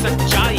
सच्चाई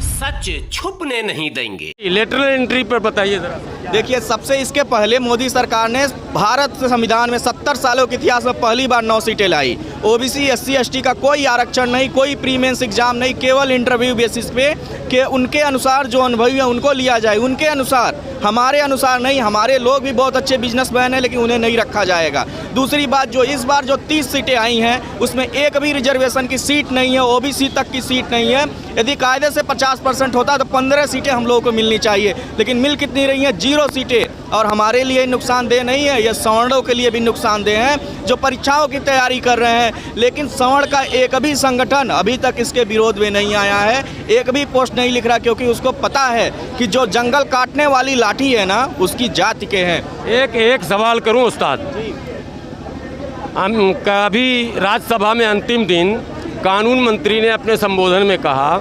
सच छुपने नहीं देंगे। लेटरल एंट्री पर बताइए जरा। देखिए, सबसे इसके पहले मोदी सरकार ने भारत संविधान में 70 सालों के इतिहास में पहली बार 9 सीटें लाई। ओबीसी SC ST का कोई आरक्षण नहीं, कोई प्री मेंस एग्जाम नहीं, केवल इंटरव्यू बेसिस पे कि उनके अनुसार जो अनुभवी है उनको लिया जाए, उनके अनुसार, हमारे अनुसार नहीं। हमारे लोग भी बहुत अच्छे बिजनेसमैन हैं लेकिन उन्हें नहीं रखा जाएगा। दूसरी बात, जो इस बार जो 30 सीटें आई हैं उसमें एक भी रिजर्वेशन की सीट नहीं है, OBC तक की सीट नहीं है। यदि कायदे से 50% होता तो 15 सीटें हम लोगों को मिलनी चाहिए, लेकिन मिल कितनी रही हैं? 0 सीटें। और हमारे लिए नुकसानदेह नहीं है, यह सवर्णों के लिए भी नुकसानदेह है जो परीक्षाओं की तैयारी कर रहे हैं। लेकिन सवर्ण का एक भी संगठन अभी तक इसके विरोध में नहीं आया है, एक भी पोस्ट नहीं लिख रहा, क्योंकि उसको पता है कि जो जंगल काटने वाली लाठी है ना, उसकी जाति के हैं। एक सवाल करूं उस्ताद, हम कभी राज्यसभा में अंतिम दिन कानून मंत्री ने अपने संबोधन में कहा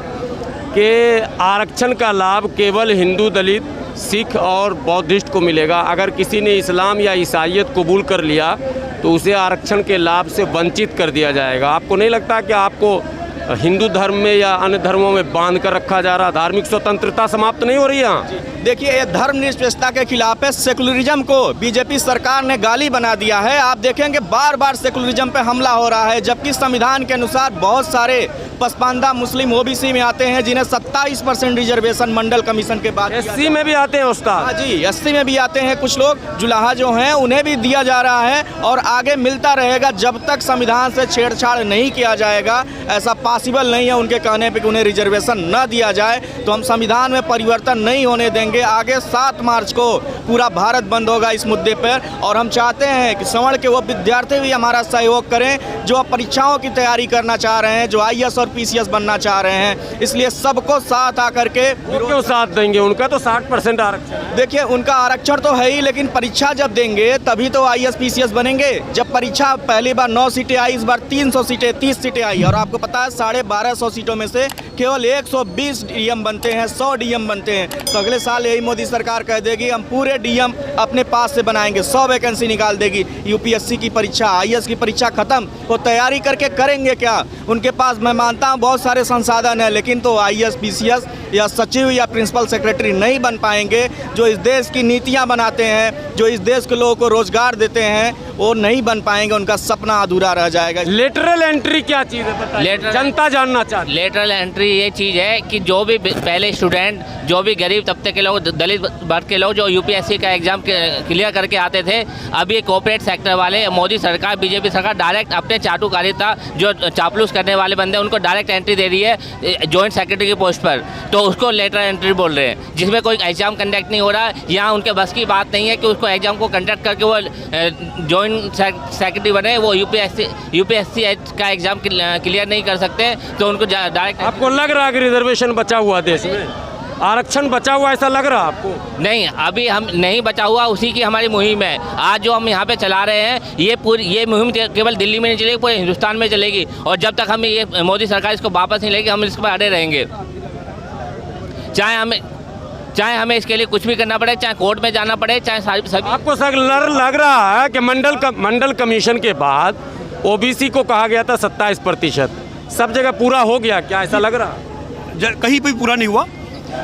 कि आरक्षण का लाभ केवल हिंदू, दलित, सिख और बौद्धिस्ट को मिलेगा। अगर किसी ने इस्लाम या ईसाईयत कबूल कर लिया तो उसे आरक्षण के लाभ से वंचित कर दिया जाएगा। आपको नहीं लगता कि आपको हिंदू धर्म में या अन्य धर्मों में बांध कर रखा जा रहा? धार्मिक स्वतंत्रता समाप्त नहीं हो रही यहाँ? देखिए, ये धर्मनिरपेक्षता के खिलाफ है। सेकुलरिज्म को बीजेपी सरकार ने गाली बना दिया है। आप देखेंगे बार बार सेकुलरिज्म पे हमला हो रहा है, जबकि संविधान के अनुसार बहुत सारे पसमानदा मुस्लिम OBC में आते हैं जिन्हें 27% रिजर्वेशन मंडल कमीशन के बाद। SC में भी आते हैं उस्ताद? हाँ जी, SC में भी आते हैं कुछ लोग, जुलाहा जो हैं उन्हें भी दिया जा रहा है और आगे मिलता रहेगा जब तक संविधान से छेड़छाड़ नहीं किया जाएगा। ऐसा पॉसिबल नहीं है उनके कहने पे कि उन्हें रिजर्वेशन न दिया जाए, तो हम संविधान में परिवर्तन नहीं होने देंगे। आगे 7 मार्च को पूरा भारत बंद होगा इस मुद्दे पर, और हम चाहते हैं कि सवर्ण के वो विद्यार्थी भी हमारा सहयोग करें जो परीक्षाओं की तैयारी करना चाह रहे हैं, जो IAS और PCS बनना चाह रहे हैं। इसलिए सबको साथ आकर के क्यों साथ देंगे? उनका तो 60% आरक्षण है। देखिए, उनका आरक्षण तो है ही, लेकिन परीक्षा जब देंगे तभी तो IAS PCS बनेंगे। जब परीक्षा पहली बार 9 सीटें आई, इस बार 300 सीटें, 30 सीटें आई, और आपको पता है 1250 सीटों में से केवल 120 DM बनते हैं, 100 DM बनते हैं। तो अगले साल यही मोदी सरकार कह देगी हम पूरे DM अपने पास से बनाएंगे, 100 वैकेंसी निकाल देगी। UPSC की परीक्षा, IAS की परीक्षा खत्म, वो तैयारी करके करेंगे क्या? उनके पास मैं मानता हूँ बहुत सारे संसाधन हैं, लेकिन तो IAS PCS या सचिव या प्रिंसिपल सेक्रेटरी नहीं बन पाएंगे। जो इस देश की नीतियाँ बनाते हैं, जो इस देश के लोगों को रोजगार देते हैं, वो नहीं बन पाएंगे, उनका सपना अधूरा रह जाएगा। लेटरल एंट्री क्या चीज़ है बताइए, जनता जानना चाहती है। लेटरल एंट्री ये चीज़ है कि जो भी पहले स्टूडेंट, जो भी गरीब तबके के लोग, दलित वर्ग के लोग जो UPSC का एग्जाम क्लियर करके आते थे, अभी कॉर्पोरेट सेक्टर वाले, मोदी सरकार, बीजेपी सरकार डायरेक्ट अपने चाटुकारिता, जो चापलूस करने वाले बंदे, उनको डायरेक्ट एंट्री दे रही है जॉइंट सेक्रेटरी की पोस्ट पर। तो उसको लेटर एंट्री बोल रहे हैं, जिसमें कोई एग्जाम कंडक्ट नहीं हो रहा। यहाँ उनके बस की बात नहीं है कि उसको एग्जाम को कंडक्ट करके वो जॉइंट सेक्रेटरी बने, वो UPSC का एग्जाम क्लियर नहीं कर सकते, तो उनको डायरेक्ट। आपको लग रहा है कि रिजर्वेशन बचा हुआ देश में, आरक्षण बचा हुआ, ऐसा लग रहा आपको? नहीं, अभी हम नहीं बचा हुआ, उसी की हमारी मुहिम है। आज जो हम यहाँ पे चला रहे हैं, ये मुहिम केवल दिल्ली में नहीं चलेगी, पूरे हिंदुस्तान में चलेगी। और जब तक हमें ये मोदी सरकार इसको वापस नहीं लेगी, हम इस पर अड़े रहेंगे। चाहे हमें इसके लिए कुछ भी करना पड़े, चाहे कोर्ट में जाना पड़े, चाहे सभी। आपको सर लग रहा है कि मंडल कमीशन के बाद OBC को कहा गया था 27%, सब जगह पूरा हो गया क्या? ऐसा लग रहा? कहीं भी पूरा नहीं हुआ।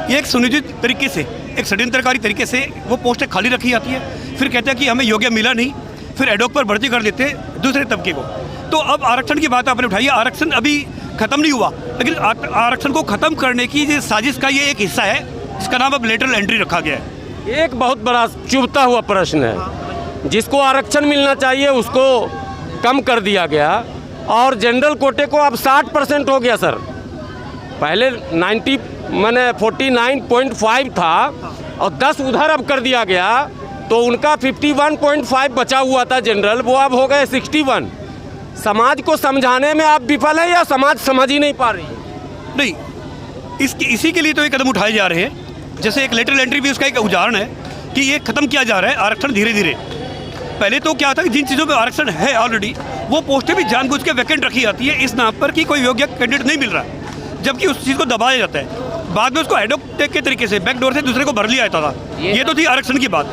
ये एक सुनियोजित तरीके से, एक षड्यंत्रकारी तरीके से वो पोस्टें खाली रखी जाती है, फिर कहते हैं कि हमें योग्य मिला नहीं, फिर एडोक पर भर्ती कर देते हैं दूसरे तबके को। तो अब आरक्षण की बात आपने उठाई है, आरक्षण अभी ख़त्म नहीं हुआ, लेकिन आरक्षण को ख़त्म करने की ये साजिश का ये एक हिस्सा है, इसका नाम अब लेटरल एंट्री रखा गया है। एक बहुत बड़ा चुभता हुआ प्रश्न है, जिसको आरक्षण मिलना चाहिए उसको कम कर दिया गया, और जनरल कोटे को अब 60% हो गया सर। पहले 49.5 था और 10 उधर अब कर दिया गया, तो उनका 51.5 बचा हुआ था जनरल, वो अब हो गए 61। समाज को समझाने में आप विफल है या समाज समझ ही नहीं पा रही? नहीं, इसी के लिए तो ये कदम उठाए जा रहे हैं। जैसे एक लेटरल एंट्री भी उसका एक उदाहरण है कि ये ख़त्म किया जा रहा है आरक्षण धीरे धीरे। पहले तो क्या था कि जिन चीज़ों पे आरक्षण है ऑलरेडी, वो पोस्टें भी जानबूझ के वैकेंट रखी जाती है इस नाम पर कि कोई योग्य कैंडिडेट नहीं मिल रहा, जबकि उस चीज़ को दबाया जाता है। बाद में उसको एडोक के तरीके से बैकडोर से दूसरे को भर लिया जाता था। ये तो थी आरक्षण की बात।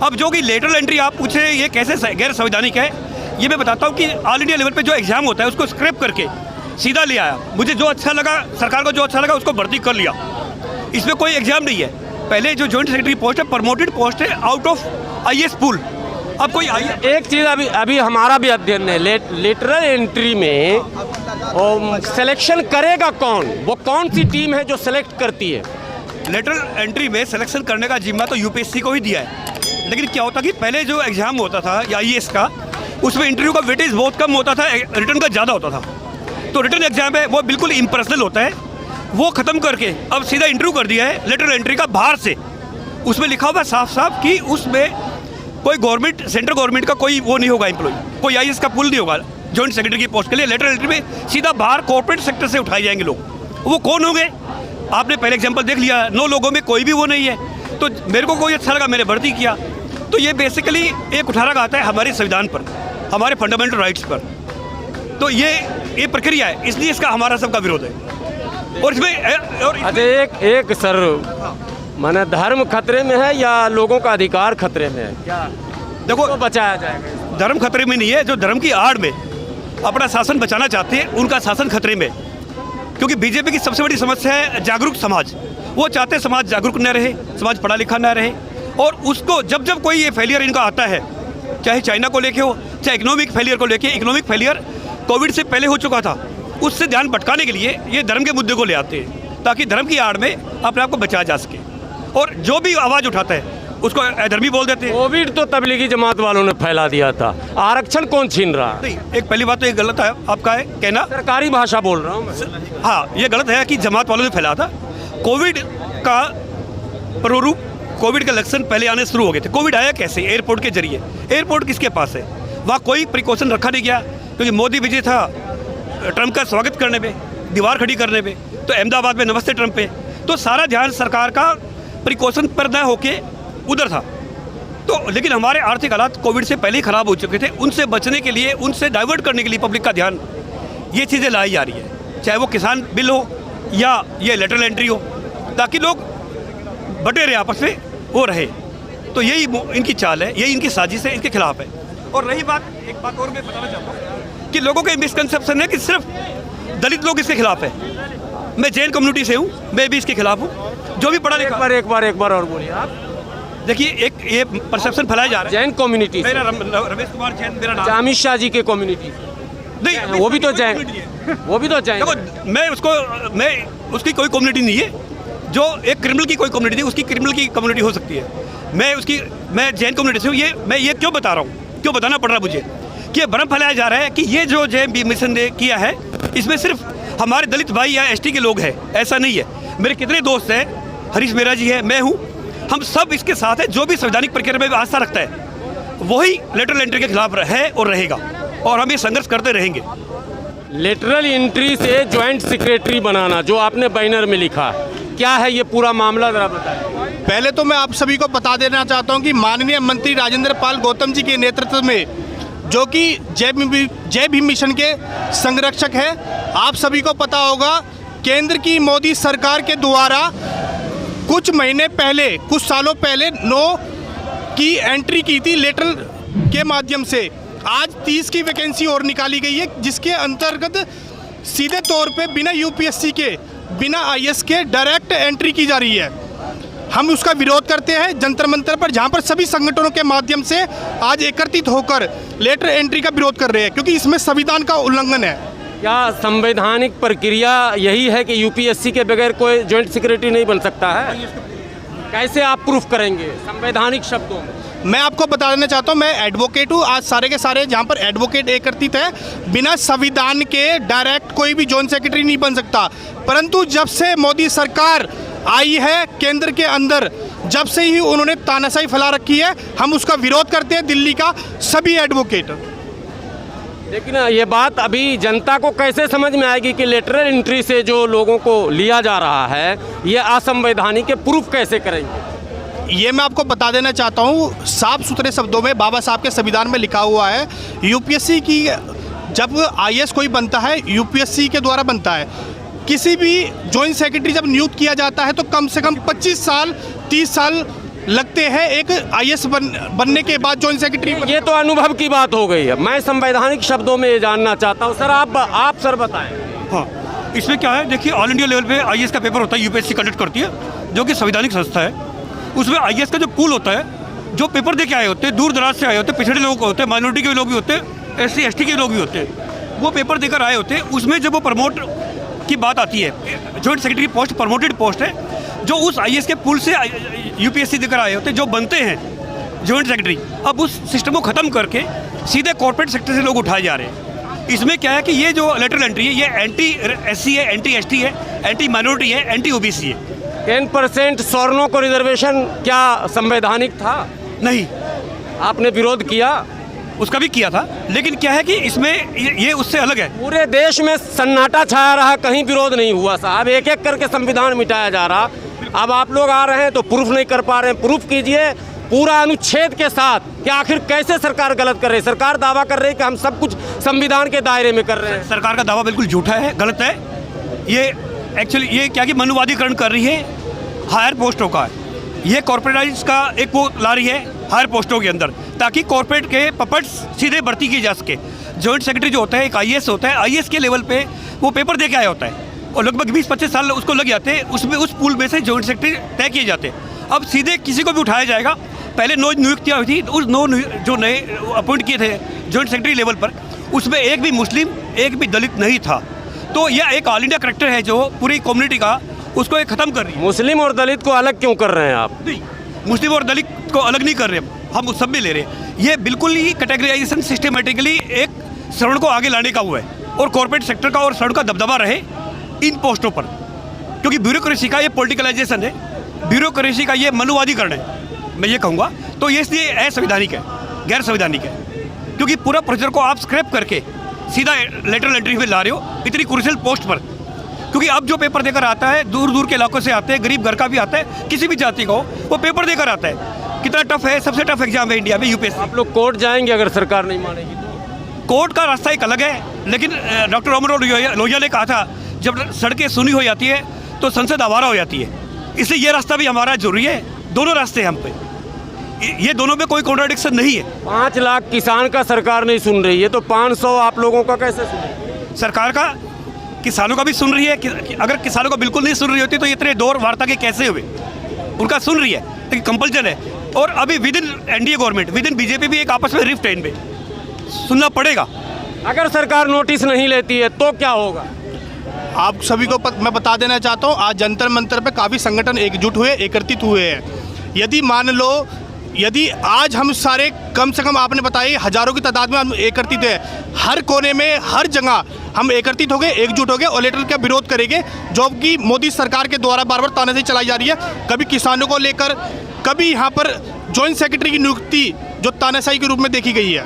अब जो कि लेटरल एंट्री आप पूछे ये कैसे गैर संवैधानिक है, ये मैं बताता हूँ कि ऑल इंडिया लेवल पे जो एग्ज़ाम होता है उसको स्क्रैप करके सीधा ले आया। मुझे जो अच्छा लगा, सरकार को जो अच्छा लगा उसको भर्ती कर लिया। इसमें कोई एग्जाम नहीं है। पहले जो जॉइंट सेक्रेटरी पोस्ट है प्रमोटेड पोस्ट है आउट ऑफ आईएएस पूल। अब कोई एक चीज़ अभी हमारा भी अध्ययन है, लेटरल एंट्री में सिलेक्शन करेगा कौन? वो कौन सी टीम है जो सेलेक्ट करती है? लेटरल एंट्री में सिलेक्शन करने का जिम्मा तो यूपीएससी को ही दिया है। लेकिन क्या होता कि पहले जो एग्जाम होता था या आईएएस का, उसमें इंटरव्यू का वेटेज बहुत कम होता था, रिटर्न का ज़्यादा होता था। तो रिटर्न एग्जाम है वो बिल्कुल इम्पर्सनल होता है, वो ख़त्म करके अब सीधा इंटरव्यू कर दिया है लेटरल एंट्री का बाहर से। उसमें लिखा हुआ साफ साफ कि उसमें कोई गवर्नमेंट, सेंट्रल गवर्नमेंट का कोई वो नहीं होगा एम्प्लॉय, कोई आईएएस का पुल नहीं होगा जॉइंट सेक्रेटरी की पोस्ट के लिए। लेटरल एंट्री में सीधा बाहर कॉर्पोरेट सेक्टर से उठाए जाएंगे लोग। वो कौन होंगे? आपने पहले एग्जाम्पल देख लिया, 9 लोगों में कोई भी वो नहीं है। तो मेरे को कोई अच्छा लगा, मैंने भर्ती किया। तो ये बेसिकली एक उठारा आता है हमारे संविधान पर, हमारे फंडामेंटल राइट्स पर। तो ये प्रक्रिया है, इसलिए इसका हमारा सबका विरोध है। और इसमें अच्छा एक सर, माने धर्म खतरे में है या लोगों का अधिकार खतरे में है? क्या देखो, तो बचाया जाएगा? धर्म खतरे में नहीं है। जो धर्म की आड़ में अपना शासन बचाना चाहते हैं उनका शासन खतरे में। क्योंकि बीजेपी की सबसे बड़ी समस्या है जागरूक समाज। वो चाहते हैं समाज जागरूक न रहे, समाज पढ़ा लिखा न रहे। और उसको जब जब कोई ये फेलियर इनका आता है, चाहे चाइना को लेके हो, चाहे इकोनॉमिक फेलियर को लेके, इकोनॉमिक फेलियर कोविड से पहले हो चुका था, उससे ध्यान भटकाने के लिए ये धर्म के मुद्दे को ले आते हैं ताकि धर्म की आड़ में अपने आप को बचाया जा सके। और जो भी आवाज़ उठाता है उसको अधर्मी बोल देते हैं। कोविड तो तबलीगी जमात वालों ने फैला दिया था, आरक्षण कौन छीन रहा है? नहीं, एक पहली बात तो ये गलत है आपका है कहना, सरकारी भाषा बोल रहा हूँ मैं। हाँ, ये गलत है कि जमात वालों ने फैला था। कोविड का प्रारूप, कोविड के लक्षण पहले आने शुरू हो गए थे। कोविड आया कैसे? एयरपोर्ट के जरिए। एयरपोर्ट किसके पास है? वहाँ कोई प्रिकॉशन रखा नहीं गया, क्योंकि मोदी विजय था ट्रंप का स्वागत करने पे, दीवार खड़ी करने पे। तो अहमदाबाद में नमस्ते ट्रंप पे, तो सारा ध्यान सरकार का प्रिकॉशन पर न होके उधर था। तो लेकिन हमारे आर्थिक हालात कोविड से पहले ही ख़राब हो चुके थे। उनसे बचने के लिए, उनसे डाइवर्ट करने के लिए पब्लिक का ध्यान ये चीज़ें लाई जा रही है, चाहे वो किसान बिल हो या ये लेटरल एंट्री हो, ताकि लोग बटे रहे, आपस में वो रहे। तो यही इनकी चाल है, यही इनकी साजिश है, इनके खिलाफ है। और रही बात, एक बात और मैं बताना चाहता हूँ कि लोगों के मिसकंसेप्शन है कि सिर्फ दलित लोग इसके खिलाफ है। मैं जैन कम्युनिटी से हूँ, मैं भी इसके खिलाफ हूँ। जो भी पढ़ा लिखा, एक बार और बोलिए आप। देखिए, एक ये परसेप्शन फैलाया जा रहा है जैन कम्युनिटी, मेरा रमेश कुमार जैन मेरा नाम। अमित शाह जी के कम्युनिटी नहीं, वो भी तो जैन, वो भी तो जैन। देखो, मैं उसकी कोई कम्युनिटी नहीं है। जो एक क्रिमिनल की कोई कम्युनिटी, उसकी क्रिमिनल की कम्युनिटी हो सकती है। मैं जैन कम्युनिटी से हूँ। मैं ये क्यों बता रहा हूँ, क्यों बताना पड़ रहा है मुझे कि ये भ्रम फैलाया जा रहा है कि ये जो जैन मिशन ने किया है, इसमें सिर्फ हमारे दलित भाई या एसटी के लोग हैं। ऐसा नहीं है। मेरे कितने दोस्त हैं, हरीश मेहरा जी है, मैं हूँ, हम सब इसके साथ हैं। जो भी संवैधानिक प्रक्रिया में आस्था रखता है वही लेटरल एंट्री के खिलाफ है और रहेगा, और हम ये संघर्ष करते रहेंगे। लेटरल एंट्री से ज्वाइंट सेक्रेटरी बनाना, जो आपने बैनर में लिखा, क्या है ये पूरा मामला, जरा बताएं। पहले तो मैं आप सभी को बता देना चाहता हूं कि माननीय मंत्री राजेंद्र पाल गौतम जी के नेतृत्व में, जो कि जय भीम मिशन के संरक्षक हैं, आप सभी को पता होगा केंद्र की मोदी सरकार के द्वारा कुछ महीने पहले, कुछ सालों पहले 9 की एंट्री की थी लेटरल के माध्यम से। आज 30 की वैकेंसी और निकाली गई है, जिसके अंतर्गत सीधे तौर पे बिना यूपीएससी के, बिना आईएएस के डायरेक्ट एंट्री की जा रही है। हम उसका विरोध करते हैं जंतर मंतर पर, जहां पर सभी संगठनों के माध्यम से आज एकत्रित होकर लेटर एंट्री का विरोध कर रहे हैं, क्योंकि इसमें संविधान का उल्लंघन है। क्या संवैधानिक प्रक्रिया यही है कि यूपीएससी के बगैर कोई जॉइंट सेक्रेटरी नहीं बन सकता है? कैसे आप प्रूफ करेंगे संवैधानिक शब्दों में? मैं आपको बता देना चाहता हूं, मैं एडवोकेट हूं। आज सारे के सारे जहां पर एडवोकेट एकत्रित है, बिना संविधान के डायरेक्ट कोई भी जॉइंट सेक्रेटरी नहीं बन सकता। परंतु जब से मोदी सरकार आई है केंद्र के अंदर, जब से ही उन्होंने तानाशाही फैला रखी है, हम उसका विरोध करते हैं, दिल्ली का सभी एडवोकेट। लेकिन ये बात अभी जनता को कैसे समझ में आएगी कि लेटरल एंट्री से जो लोगों को लिया जा रहा है ये असंवैधानिक है? प्रूफ कैसे करेंगे? ये मैं आपको बता देना चाहता हूँ, साफ सुथरे शब्दों में बाबा साहब के संविधान में लिखा हुआ है, यूपीएससी की जब आईएएस कोई बनता है यूपीएससी के द्वारा बनता है। किसी भी जॉइंट सेक्रेटरी जब नियुक्त किया जाता है तो कम से कम 25 साल 30 साल लगते हैं एक आईएएस बनने के बाद जॉइंट सेक्रेटरी। ये तो अनुभव की बात हो गई है। मैं संवैधानिक शब्दों में ये जानना चाहता हूँ। सर आप सर बताएं। हाँ, इसमें क्या है, देखिए ऑल इंडिया लेवल पे आईएएस का पेपर होता है, यूपीएससी कंडक्ट करती है, जो कि संवैधानिक संस्था है। उसमें आईएएस का जो पूल होता है, जो पेपर दे के आए होते हैं, दूर दराज से आए होते हैं, पिछड़े लोग होते हैं, माइनॉरिटी के लोग भी होते हैं, एससी एसटी के लोग भी होते हैं, वो पेपर देकर आए होते हैं। उसमें जब वो प्रमोट की बात आती है, joint secretary post promoted post है, जो उस आईएएस के पूल से यूपीएससी देकर आए होते हैं, जो बनते हैं जॉइंट सेक्रेटरी, अब उस सिस्टम को ख़त्म करके सीधे कॉर्पोरेट सेक्टर से लोग उठाए जा रहे हैं। इसमें क्या है कि ये जो लेटरल एंट्री है, ये एंटी एससी है, एंटी एसटी है, एंटी माइनॉरिटी है, एंटी ओबीसी है। 10% सवर्णों को रिजर्वेशन क्या संवैधानिक था? नहीं, आपने विरोध किया? उसका भी किया था, लेकिन क्या है कि इसमें ये उससे अलग है। पूरे देश में सन्नाटा छाया रहा, कहीं विरोध नहीं हुआ साहब, एक एक करके संविधान मिटाया जा रहा। अब आप लोग आ रहे हैं तो प्रूफ नहीं कर पा रहे हैं। प्रूफ कीजिए पूरा अनुच्छेद के साथ कि आखिर कैसे सरकार गलत कर रही है। सरकार दावा कर रही है कि हम सब कुछ संविधान के दायरे में कर रहे हैं। सरकार का दावा बिल्कुल झूठा है, गलत है। ये एक्चुअली ये क्या कि मनुवादीकरण कर रही है हायर पोस्टों का। ये कॉर्पोरेटाइज का एक वो ला रही है हायर पोस्टों के अंदर, ताकि कॉर्पोरेट के पपट्स सीधे भर्ती की जा सके। जॉइंट सेक्रेटरी जो होता है, एक आईएएस होता है, आईएएस के लेवल पे वो पेपर दे के आया होता है और लगभग 20-25 साल उसको लग जाते हैं, उसमें उस पूल में से जॉइंट सेक्रेटरी तय किए जाते हैं। अब सीधे किसी को भी उठाया जाएगा। पहले 9 नियुक्तियाँ हुई थी, उस 9 जो नए अपॉइंट किए थे जॉइंट सेक्रेटरी लेवल पर, उसमें एक भी मुस्लिम, एक भी दलित नहीं था। तो यह एक ऑल इंडिया करेक्टर है जो पूरी कम्युनिटी का, उसको एक ख़त्म कर रही है। मुस्लिम और दलित को अलग क्यों कर रहे हैं आप? नहीं, मुस्लिम और दलित को अलग नहीं कर रहे हम उस सब में ले रहे हैं। ये बिल्कुल ही कैटेगराइजेशन सिस्टमेटिकली एक श्रवण को आगे लाने का हुआ है, और कॉर्पोरेट सेक्टर का और श्रवण का दबदबा रहे इन पोस्टों पर, क्योंकि ब्यूरोक्रेसी का ये पॉलिटिकलाइजेशन है, ब्यूरोक्रेसी का ये मनुवादीकरण है, मैं ये कहूँगा। तो ये इसलिए असंवैधानिक है, गैर संवैधानिक है, क्योंकि पूरा प्रोसीजर को आप स्क्रैप करके सीधा लेटरल एंट्री में ला रहे हो इतनी क्रूशियल पोस्ट पर। क्योंकि अब जो पेपर देकर आता है, दूर दूर के इलाकों से आते हैं, गरीब घर का भी आता है, किसी भी जाति का हो, वो पेपर देकर आता है। कितना टफ है, सबसे टफ एग्जाम है इंडिया में यूपीएससी। आप लोग कोर्ट जाएंगे अगर सरकार नहीं मानेगी तो? कोर्ट का रास्ता एक अलग है, लेकिन डॉक्टर राममनोहर लोहिया ने कहा था, जब सड़कें सुनी हो जाती है तो संसद आवारा हो जाती है। इसलिए ये रास्ता भी हमारा जरूरी है। दोनों रास्ते हैं हम पे, ये दोनों में कोई कॉन्ट्राडिक्शन नहीं है। 5 लाख किसान का सरकार नहीं सुन रही है, तो 500 आप लोगों का कैसे सुने? सरकार का किसानों का भी सुन रही है कि अगर किसानों का बिल्कुल नहीं सुन रही होती तो इतने दौर वार्ता के कैसे हुए। उनका सुन रही है, लेकिन कंपल्सन है। और अभी with in NDA government, with in BJP भी एक आपस में रिफ्ट है, इनमें सुनना पड़ेगा। अगर सरकार नोटिस नहीं लेती है तो क्या होगा? आप सभी को मैं बता देना चाहता हूँ, आज जंतर मंतर पे काफ़ी संगठन एकजुट हुए, एकत्रित हुए हैं। यदि मान लो, यदि आज हम सारे कम से कम आपने बताया हज़ारों की तादाद में हम एकत्रित हैं, हर कोने में हर जगह हम एकत्रित हो गए, एकजुट हो गए और लेटर का विरोध करेंगे, जो कि मोदी सरकार के द्वारा बार बार तानाशाही चलाई जा रही है। कभी किसानों को लेकर, कभी यहाँ पर जॉइंट सेक्रेटरी की नियुक्ति जो तानाशाही के रूप में देखी गई है।